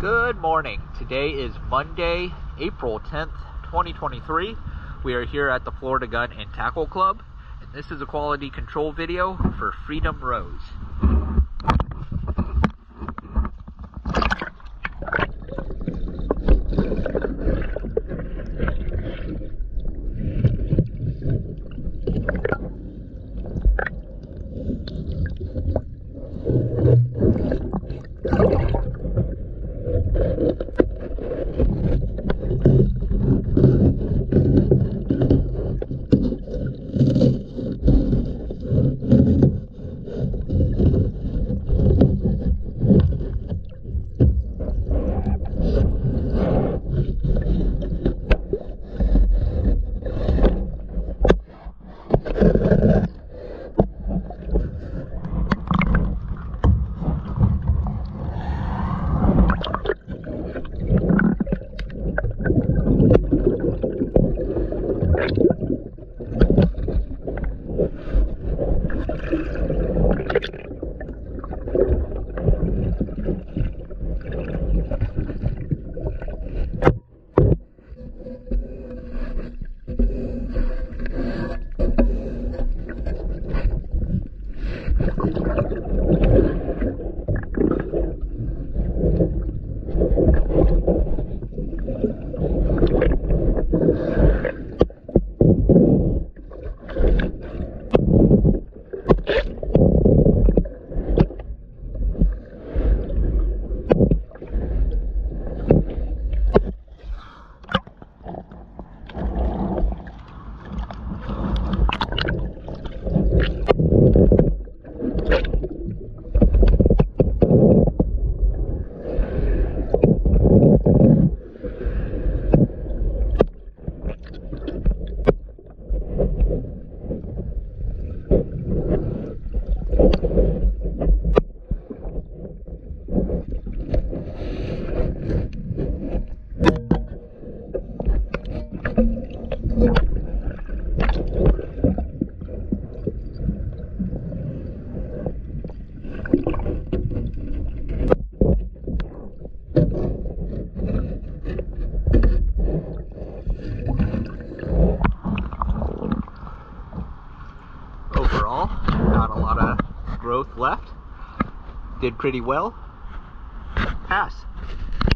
Good morning. Today is Monday, April 10th, 2023. We are here at the Florida Gun and Tackle Club, and this is a quality control video for Freedom Rose. Overall, not a lot of growth left. Did pretty well. Pass.